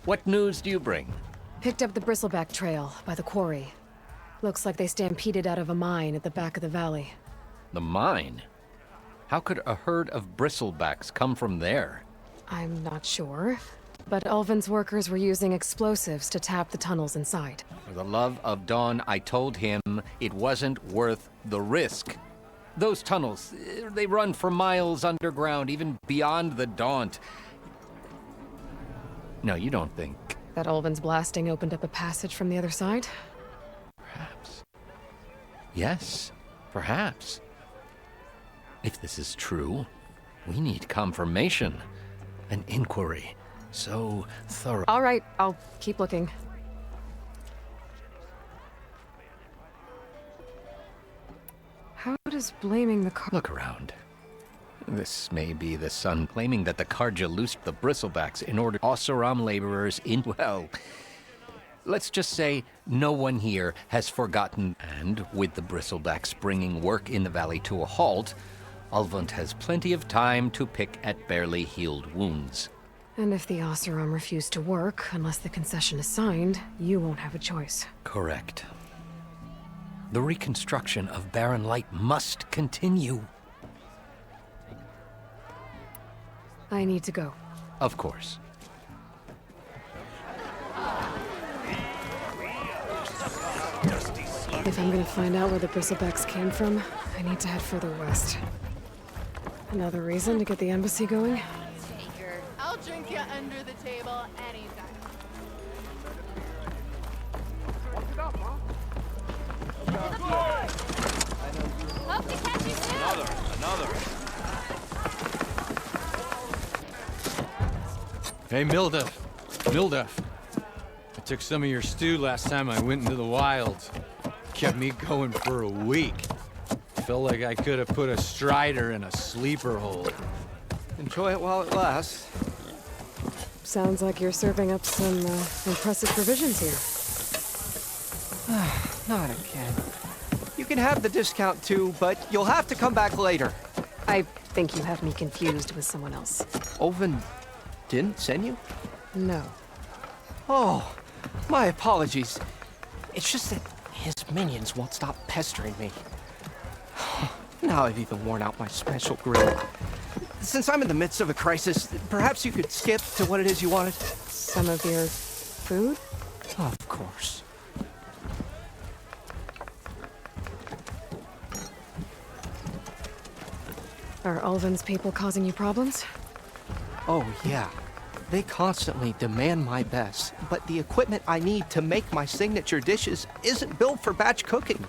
What news do you bring? Picked up the Bristleback Trail by the quarry. Looks like they stampeded out of a mine at the back of the valley. The mine? How could a herd of bristlebacks come from there? I'm not sure, but Ulvin's workers were using explosives to tap the tunnels inside. For the love of Dawn, I told him it wasn't worth the risk. Those tunnels, they run for miles underground, even beyond the Daunt. No, you don't think... That Ulvin's blasting opened up a passage from the other side? Perhaps. Yes, perhaps. If this is true, we need confirmation. An inquiry. So thorough. All right, I'll keep looking. How does blaming the car... Look around. This may be the sun claiming that the Carja loosed the bristlebacks in order to Oseram laborers in... Well, let's just say no one here has forgotten. And with the bristlebacks bringing work in the valley to a halt, Ulvund has plenty of time to pick at barely healed wounds. And if the Oseram refuse to work, unless the concession is signed, you won't have a choice. Correct. The reconstruction of Barren Light must continue. I need to go. Of course. If I'm gonna find out where the bristlebacks came from, I need to head further west. Another reason to get the embassy going? Taker, I'll drink you under the table anytime. Hope to catch you soon. Another. Hey, Mildef. I took some of your stew last time I went into the wilds. Kept me going for a week. Felt like I could have put a strider in a sleeper hole. Enjoy it while it lasts. Sounds like you're serving up some impressive provisions here. Not again. You can have the discount too, but you'll have to come back later. I think you have me confused with someone else. Ulvin didn't send you? No. Oh, my apologies. It's just that his minions won't stop pestering me. Now I've even worn out my special grill. Since I'm in the midst of a crisis, perhaps you could skip to what it is you wanted? Some of your food? Of course. Are Ulvin's people causing you problems? Oh, yeah. They constantly demand my best, but the equipment I need to make my signature dishes isn't built for batch cooking.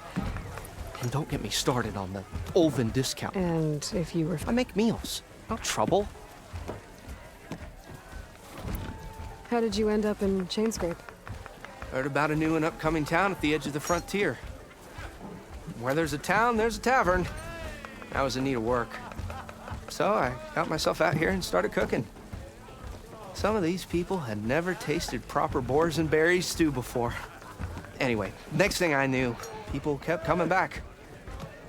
And don't get me started on the Ulvin discount. And if you were... I make meals, not trouble. How did you end up in Chainscrape? Heard about a new and upcoming town at the edge of the frontier. Where there's a town, there's a tavern. I was in need of work. So I got myself out here and started cooking. Some of these people had never tasted proper boars and berries stew before. Anyway, next thing I knew, people kept coming back.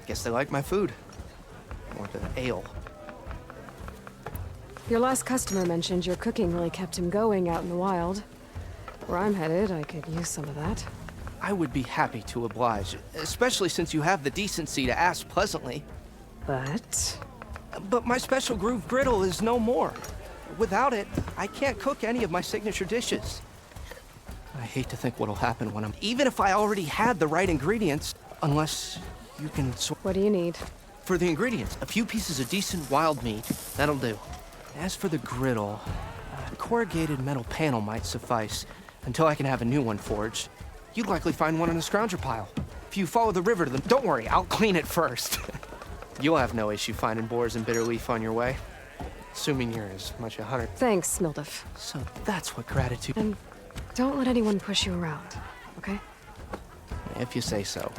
Guess they liked my food. Or the ale. Your last customer mentioned your cooking really kept him going out in the wild. Where I'm headed, I could use some of that. I would be happy to oblige, especially since you have the decency to ask pleasantly. But my special groove griddle is no more. Without it, I can't cook any of my signature dishes. I hate to think what'll happen when even if I already had the right ingredients, unless you can What do you need? For the ingredients, a few pieces of decent wild meat. That'll do. As for the griddle, a corrugated metal panel might suffice until I can have a new one forged. You'd likely find one in a scrounger pile. If you follow the river to them, don't worry, I'll clean it first. You'll have no issue finding boars and bitter leaf on your way. Assuming you're as much a hunter. Thanks, Mildef. So that's what gratitude... And don't let anyone push you around, okay? If you say so.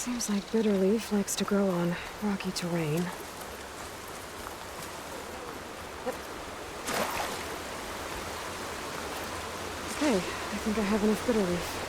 Seems like bitter leaf likes to grow on rocky terrain. Okay, I think I have enough bitter leaf.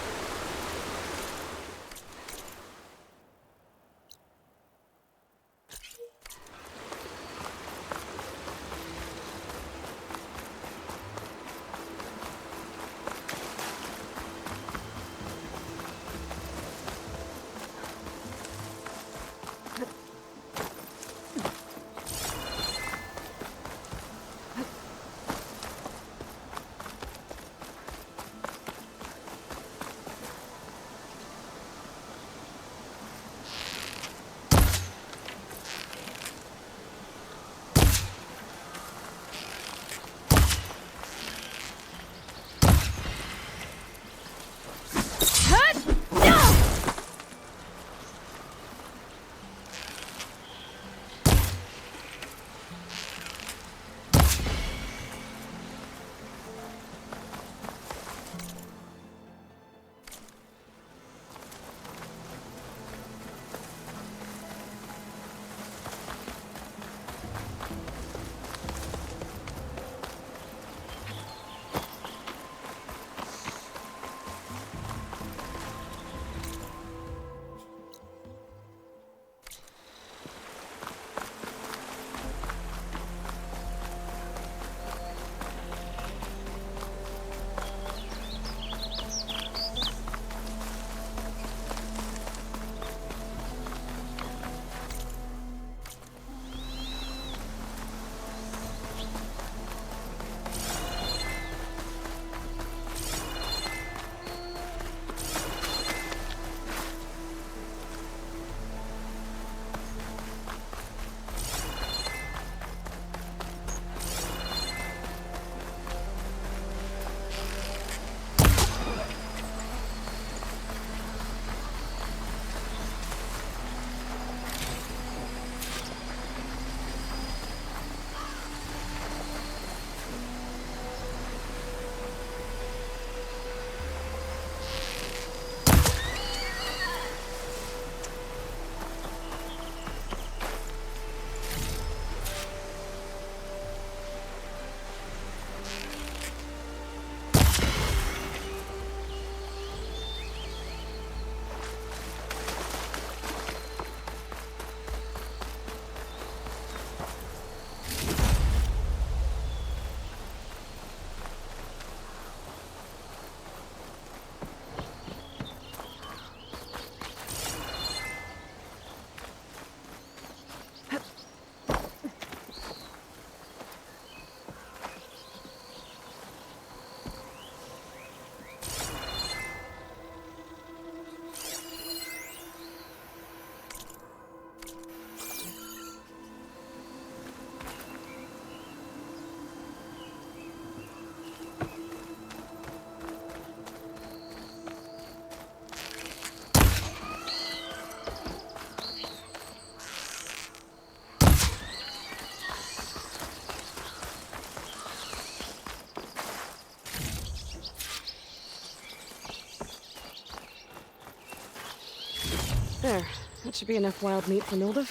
There. That should be enough wild meat for Mildov.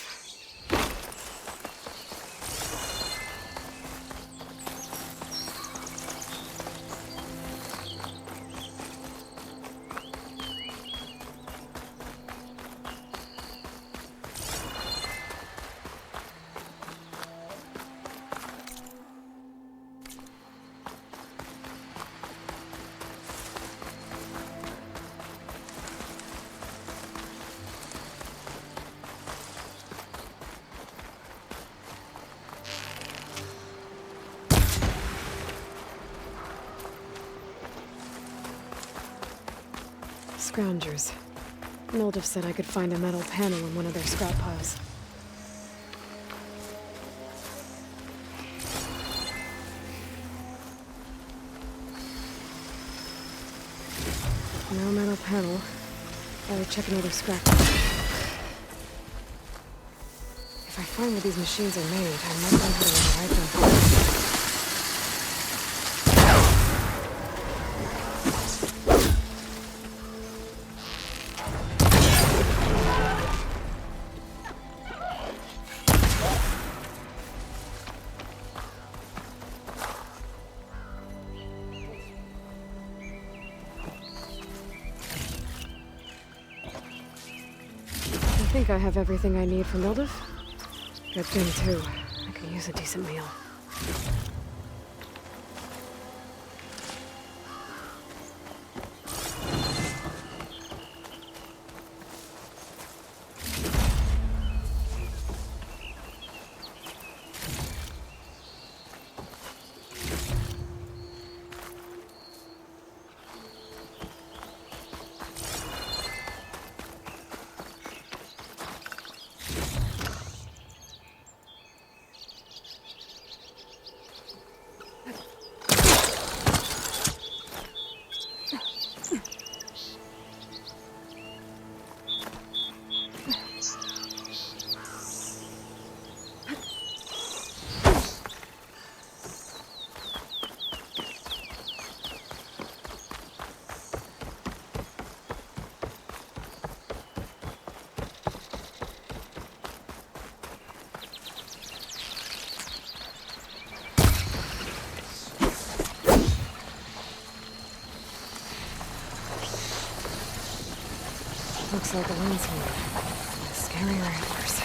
Scroungers. Mildov said I could find a metal panel in one of their scrap piles. No metal panel. I'll check another scrap pile. If I find where these machines are made, I might know how to rewrite them. think I have everything I need for Mildev? Good thing, too. I could use a decent meal. Looks like a landscape. Scary ramblers.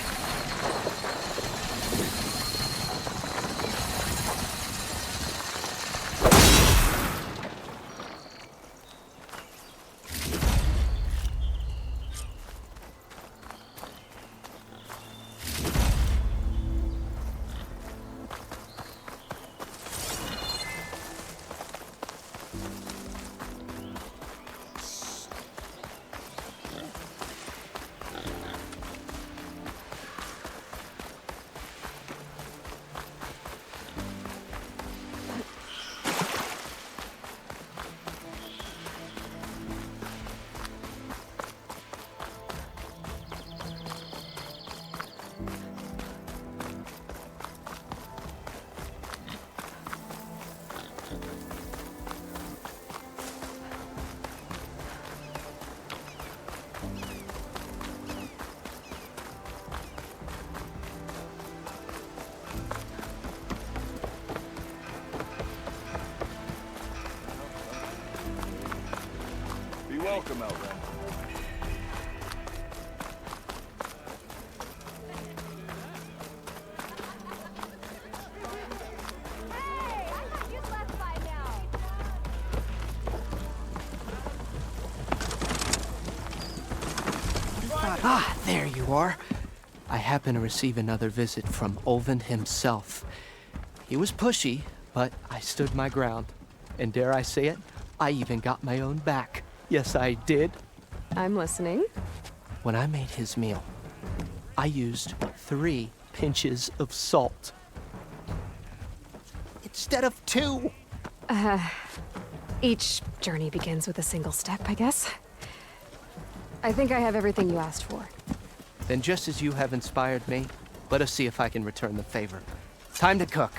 Be welcome, Elven. Ah, there you are. I happen to receive another visit from Ulvund himself. He was pushy, but I stood my ground. And dare I say it, I even got my own back. Yes, I did. I'm listening. When I made his meal, I used 3 pinches of salt. Instead of 2. Each journey begins with a single step, I guess. I think I have everything you asked for. Then just as you have inspired me, let us see if I can return the favor. Time to cook.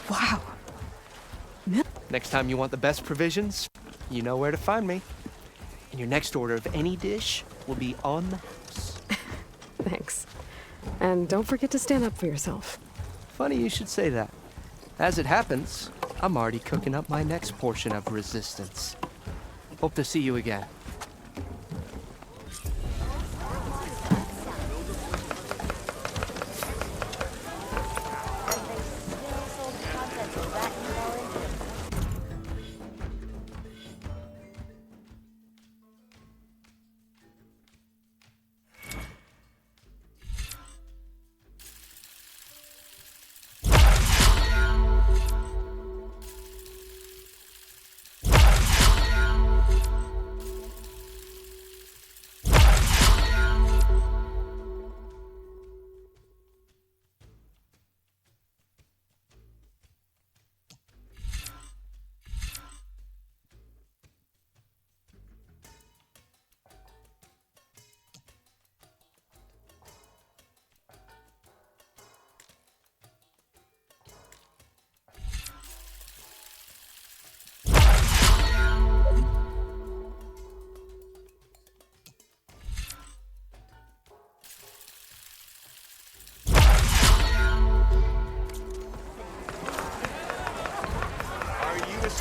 Wow. Next time you want the best provisions, you know where to find me. And your next order of any dish will be on the house. Thanks. And don't forget to stand up for yourself. Funny you should say that. As it happens, I'm already cooking up my next portion of resistance. Hope to see you again.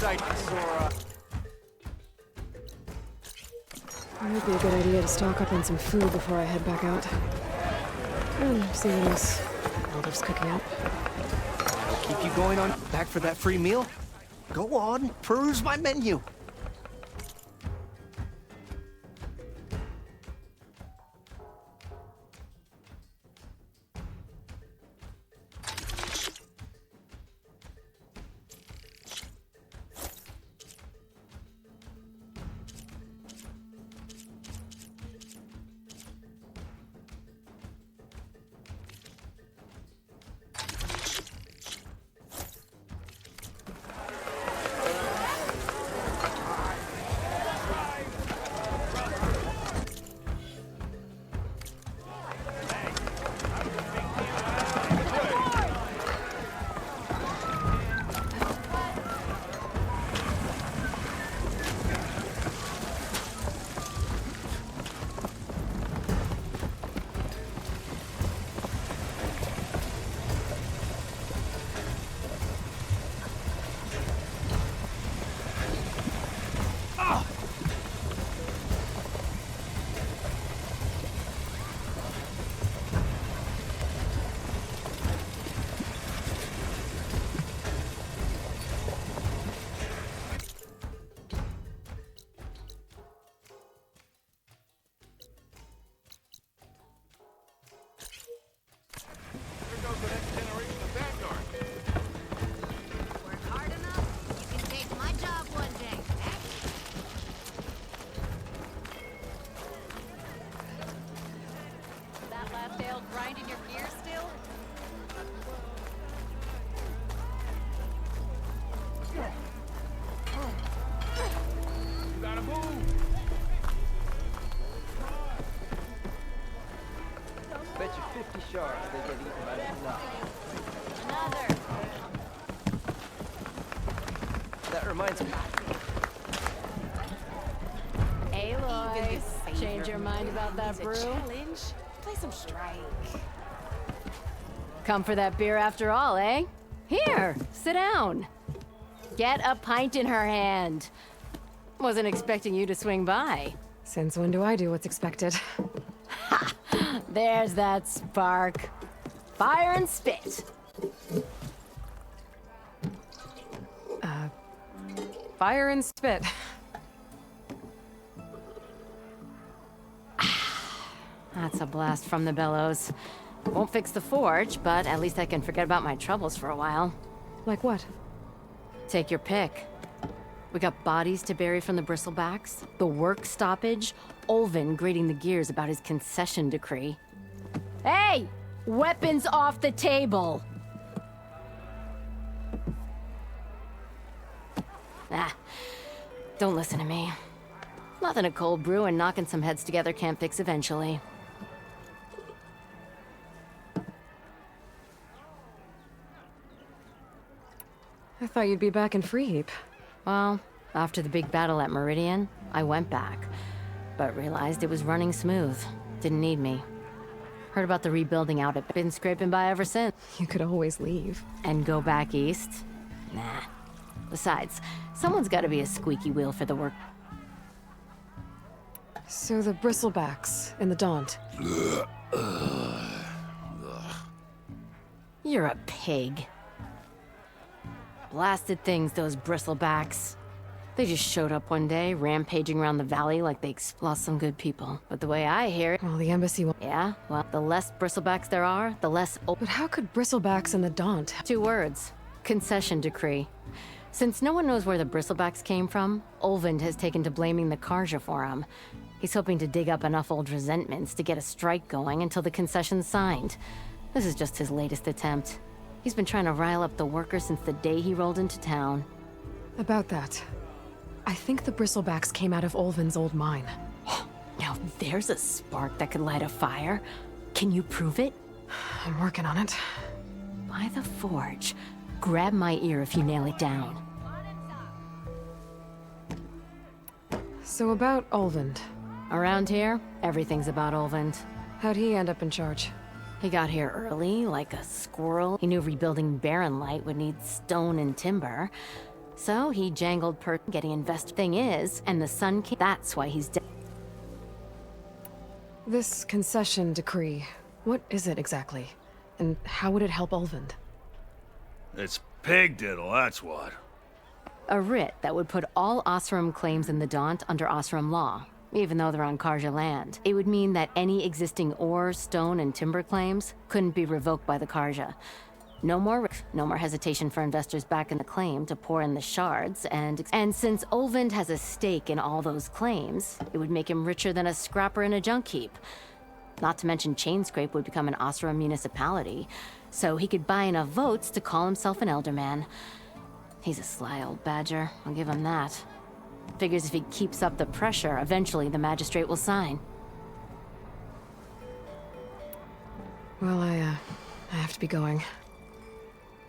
sight for sore It might be a good idea to stock up on some food before I head back out. And see what else Elder's cooking up. Keep you going on back for that free meal? Go on, peruse my menu. Work hard enough, you can take my job one day. That last ale grinding your gears still? You gotta move. Bet you 50 shards they get eaten by that knot. Another. That reminds me. Aloy, change your mind about that brew? Challenge? Play some strike. Come for that beer after all, eh? Here, sit down. Get a pint in her hand. Wasn't expecting you to swing by. Since when do I do what's expected? There's that spark. Fire and spit. Fire and spit. That's a blast from the bellows. Won't fix the forge, but at least I can forget about my troubles for a while. Like what? Take your pick. We got bodies to bury from the bristlebacks, the work stoppage, Olvin grating the gears about his concession decree. Hey! Weapons off the table! Don't listen to me. Nothing a cold brew and knocking some heads together can't fix eventually. I thought you'd be back in Freeheap. Well, after the big battle at Meridian, I went back, but realized it was running smooth. Didn't need me. Heard about the rebuilding out at been scraping by ever since. You could always leave. And go back east? Nah. Besides, someone's gotta be a squeaky wheel for the work. So the bristlebacks and the Daunt. You're a pig. Blasted things, those bristlebacks. They just showed up one day, rampaging around the valley like they lost some good people. But the way I hear it, Well, the embassy won't. yeah, well, the less bristlebacks there are, the less But how could bristlebacks and the Daunt? 2 words. Concession decree. Since no one knows where the bristlebacks came from, Olvind has taken to blaming the Karja for them. He's hoping to dig up enough old resentments to get a strike going until the concession's signed. This is just his latest attempt. He's been trying to rile up the workers since the day he rolled into town. About that. I think the bristlebacks came out of Olvin's old mine. Now there's a spark that could light a fire. Can you prove it? I'm working on it. By the forge. Grab my ear if you nail it down. So about Olvind. Around here, everything's about Olvind. How'd he end up in charge? He got here early, like a squirrel. He knew rebuilding Barren Light would need stone and timber. So he jangled getting invested. Thing is, and the Sun King, that's why he's dead. This concession decree, what is it exactly? And how would it help Ulvund? It's pig diddle, that's what. A writ that would put all Osram claims in the Daunt under Osram law, even though they're on Karja land. It would mean that any existing ore, stone, and timber claims couldn't be revoked by the Karja. No more hesitation for investors back in the claim to pour in the shards, and since Ulvund has a stake in all those claims, it would make him richer than a scrapper in a junk heap. Not to mention Chainscrape would become an Osram municipality, so he could buy enough votes to call himself an Elderman. He's a sly old badger, I'll give him that. Figures if he keeps up the pressure, eventually the magistrate will sign. Well, I have to be going.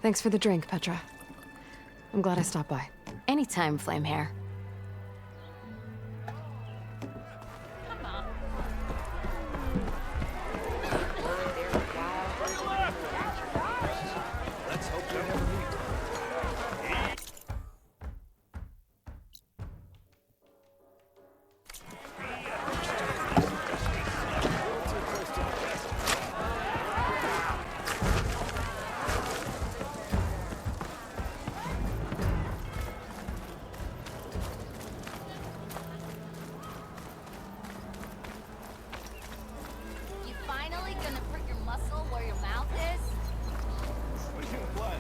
Thanks for the drink, Petra. I'm glad I stopped by. Anytime, Flamehair. You finally gonna put your muscle where your mouth is? What are you gonna play?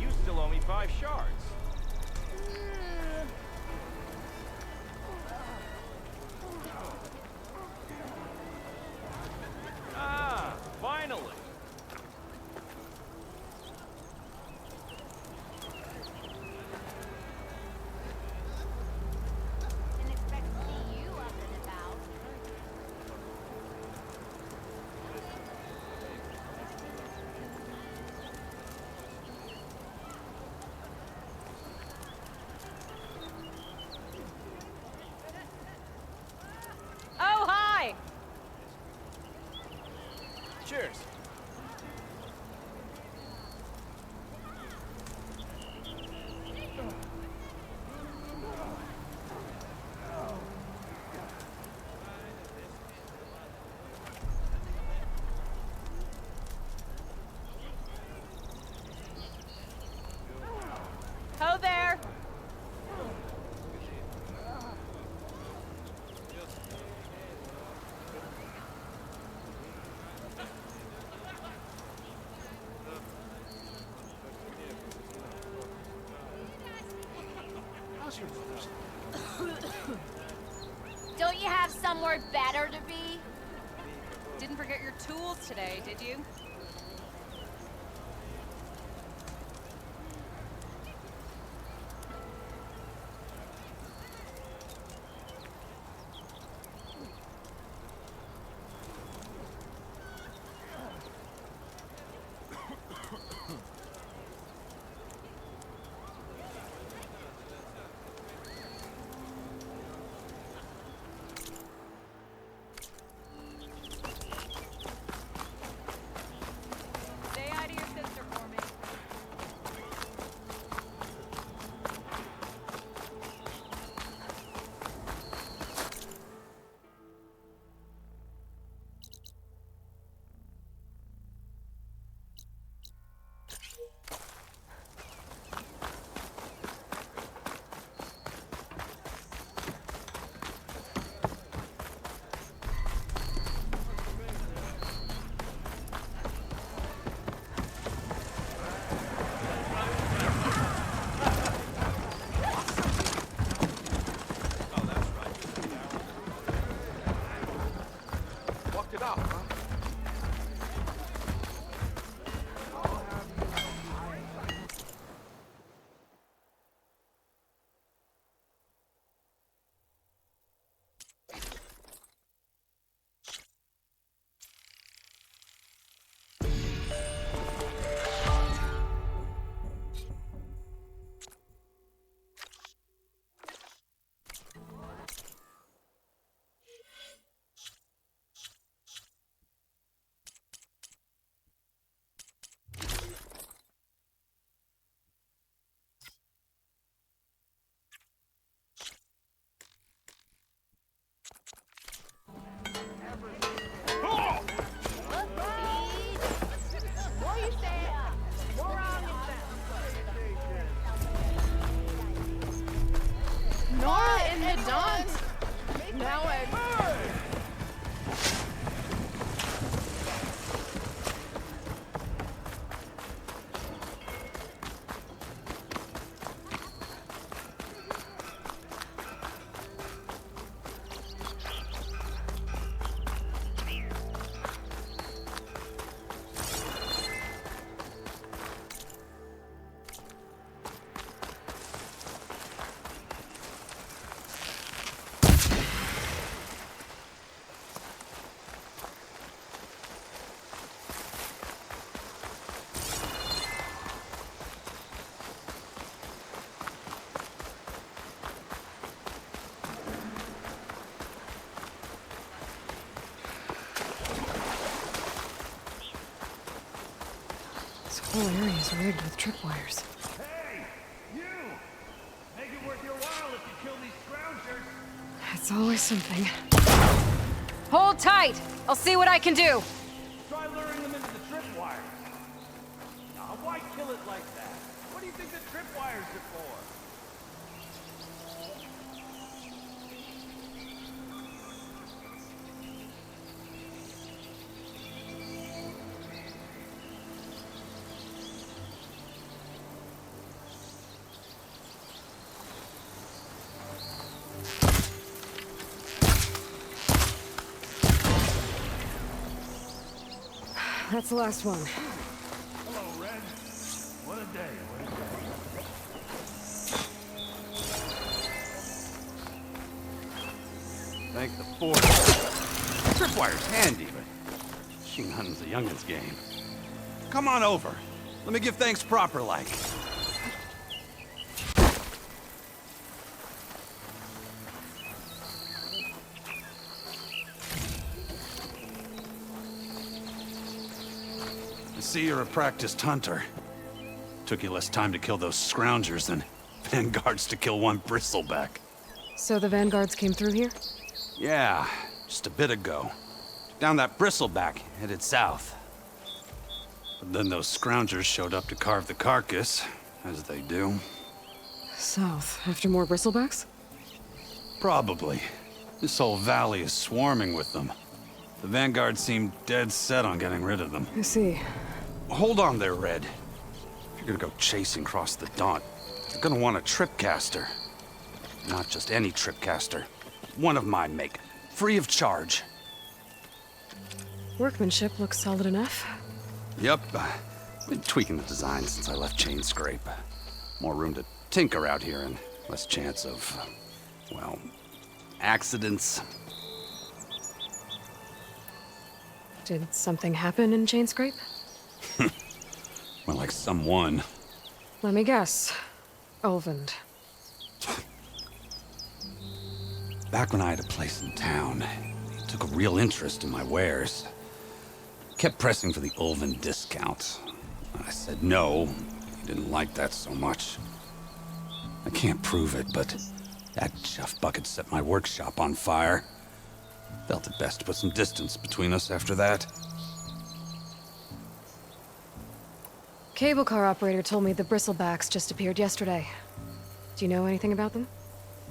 You still owe me 5 shards. Ah, finally. Didn't expect to see you up and about. Oh, hi! Cheers. Ho there! Don't you have somewhere better to be? Didn't forget your tools today, did you? Nora and the Dons. Now I... This whole area is rigged with tripwires. Hey, you! Make it worth your while if you kill these scroungers. It's always something. Hold tight! I'll see what I can do! Try luring them into the tripwires. Now, why kill it like that? What do you think the tripwires are for? That's the last one. Hello, Red. What a day, what a day. Thank the force. Tripwire's handy, but machine hunting's a youngin's game. Come on over. Let me give thanks proper like. I see you're a practiced hunter. Took you less time to kill those scroungers than vanguards to kill one bristleback. So the vanguards came through here? Yeah, just a bit ago. Down that bristleback, headed south. But then those scroungers showed up to carve the carcass, as they do. South, after more bristlebacks? Probably. This whole valley is swarming with them. The vanguard seemed dead set on getting rid of them. I see. Hold on there, Red. If you're gonna go chasing across the Daunt, you're gonna want a tripcaster. Not just any tripcaster. One of my make. Free of charge. Workmanship looks solid enough. Yep. Been tweaking the design since I left Chain Scrape. More room to tinker out here and less chance of, well, accidents. Did something happen in Chain Scrape? More like someone. Let me guess. Ulvund. Back when I had a place in town, he took a real interest in my wares. Kept pressing for the Ulvund discount. I said no. He didn't like that so much. I can't prove it, but that chuff bucket set my workshop on fire. Felt it best to put some distance between us after that. Cable car operator told me the bristlebacks just appeared yesterday. Do you know anything about them?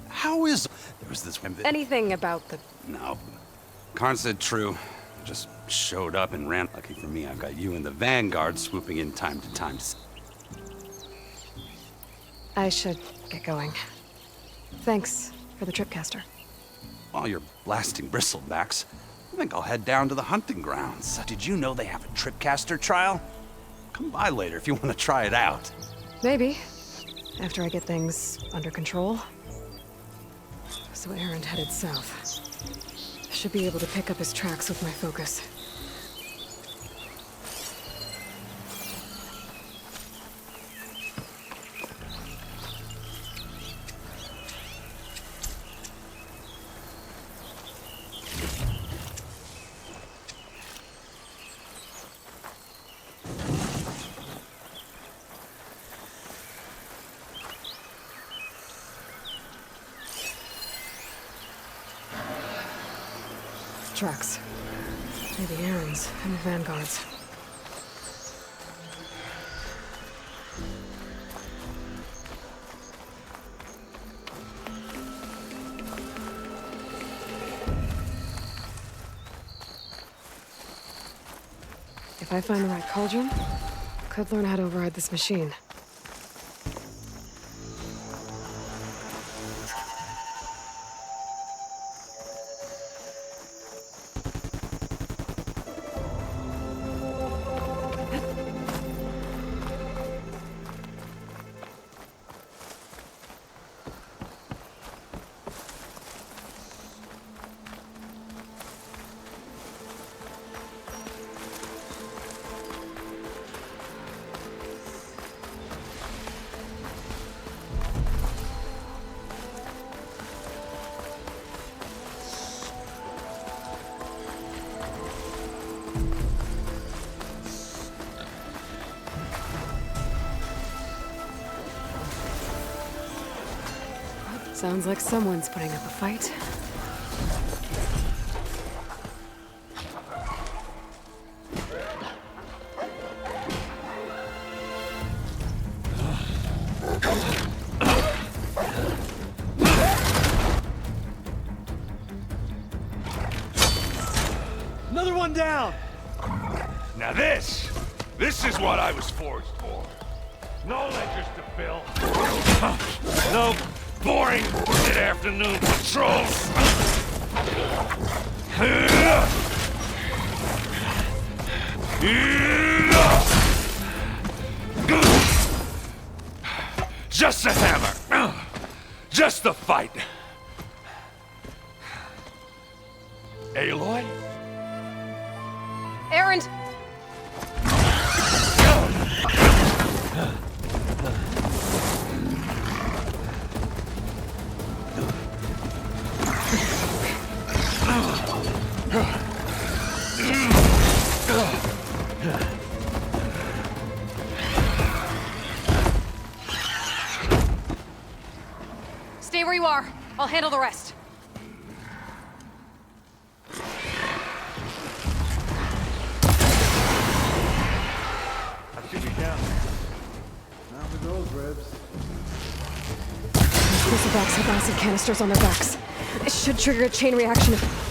How is... There was this... Anything about the... No. Karn said true. Just showed up and ran. Lucky for me, I've got you and the Vanguard swooping in time to time. I should get going. Thanks for the tripcaster. While you're blasting bristlebacks, I think I'll head down to the hunting grounds. Did you know they have a tripcaster trial? Come by later if you want to try it out. Maybe. After I get things under control. So Erend headed south. Should be able to pick up his tracks with my focus. Tracks. Maybe Aaron's and the Vanguard's. If I find the right cauldron, could learn how to override this machine. Sounds like someone's putting up a fight. Another one down! Now this is what I was forged for. No ledgers to fill. No boring mid-afternoon patrols. Just a hammer. Just a fight. Aloy? Aaron! Stay where you are. I'll handle the rest. I should be down there. Not with those ribs. Bristlebacks have acid canisters on their backs. It should trigger a chain reaction if...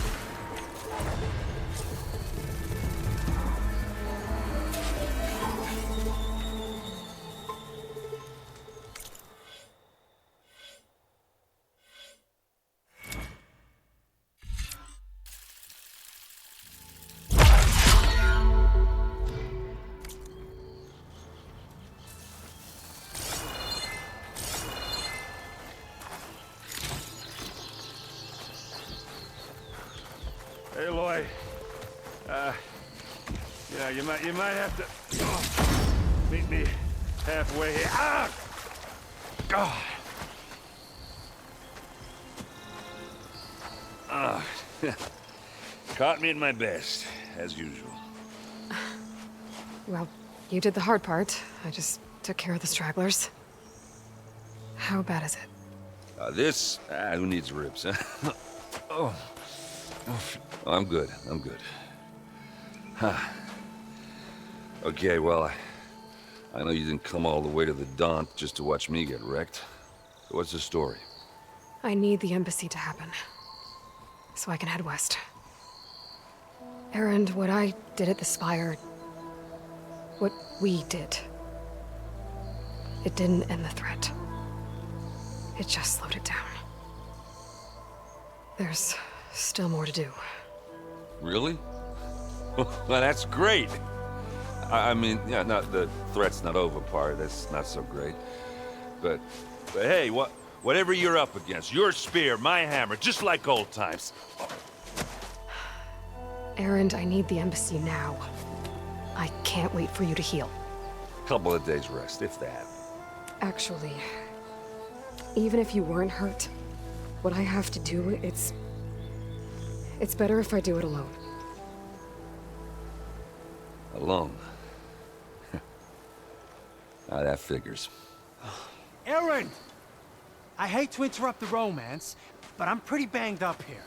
Aloy, you might have to meet me halfway here. Ah! God. Caught me at my best, as usual. Well, you did the hard part. I just took care of the stragglers. How bad is it? Who needs ribs, huh? Oh, I'm good. I'm good. Huh. Okay, well, I know you didn't come all the way to the Daunt just to watch me get wrecked. So what's the story? I need the embassy to happen, so I can head west. Aaron, what I did at the Spire, what we did, it didn't end the threat. It just slowed it down. There's still more to do. Really? Well, that's great. I mean, yeah, not the threat's not over part. That's not so great. But hey, whatever you're up against, your spear, my hammer, just like old times. Aaron, I need the embassy now. I can't wait for you to heal. Couple of days rest, if that. Actually, even if you weren't hurt, what I have to do, it's better if I do it alone. Alone? That figures. Aaron! I hate to interrupt the romance, but I'm pretty banged up here.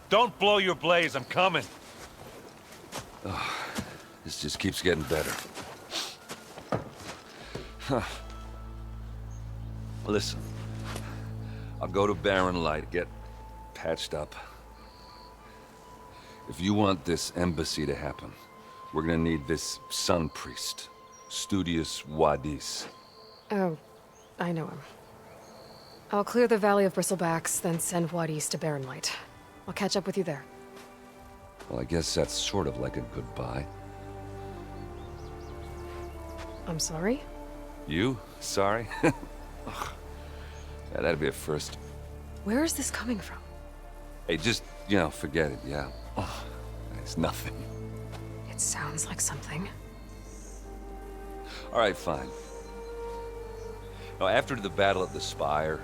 Don't blow your blaze, I'm coming. This just keeps getting better. Huh. Listen, I'll go to Barren Light, get patched up. If you want this embassy to happen, we're gonna need this sun priest, Studius Wadis. Oh, I know him. I'll clear the Valley of Bristlebacks, then send Wadis to Barren Light. I'll catch up with you there. Well, I guess that's sort of like a goodbye. I'm sorry? You? Sorry? Ugh. Yeah, that'd be a first. Where is this coming from? Hey, just, forget it, yeah? Oh, it's nothing. It sounds like something. All right, fine. Now, after the Battle of the Spire,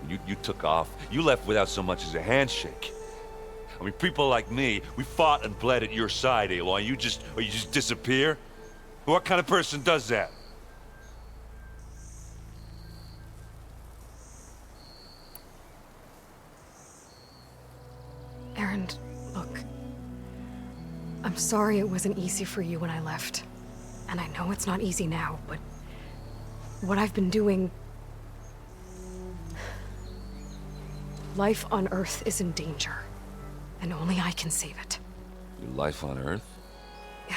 you took off. You left without so much as a handshake. I mean, people like me, we fought and bled at your side, Aloy. You just disappear? What kind of person does that? Erend, look. I'm sorry it wasn't easy for you when I left. And I know it's not easy now, but what I've been doing... Life on Earth is in danger, and only I can save it. Your life on Earth? Yeah.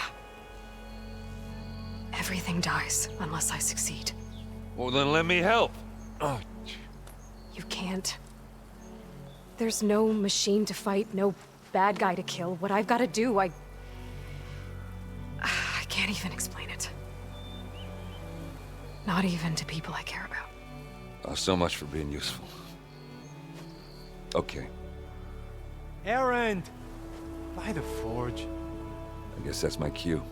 Everything dies unless I succeed. Well, then let me help. Oh. You can't. There's no machine to fight, no bad guy to kill. What I've got to do, I can't even explain it. Not even to people I care about. Oh, so much for being useful. Okay. Erend! By the forge. I guess that's my cue.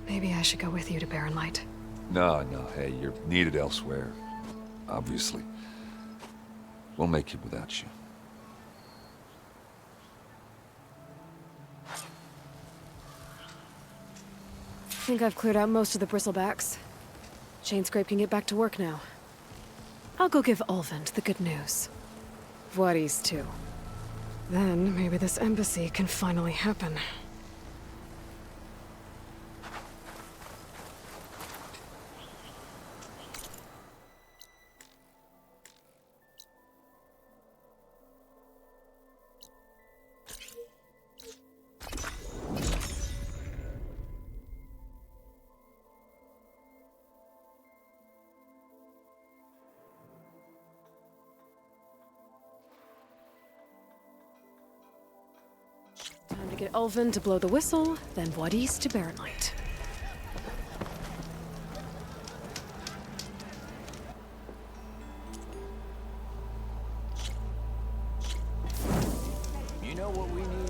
Maybe I should go with you to Barren Light. No, hey, you're needed elsewhere. Obviously. We'll make it without you. I think I've cleared out most of the Bristlebacks. Chainscrape can get back to work now. I'll go give Ulvund the good news. Wadis, too. Then, maybe this embassy can finally happen. Time to get Ulvund to blow the whistle, then Wadis to Barren Light. You know what we need?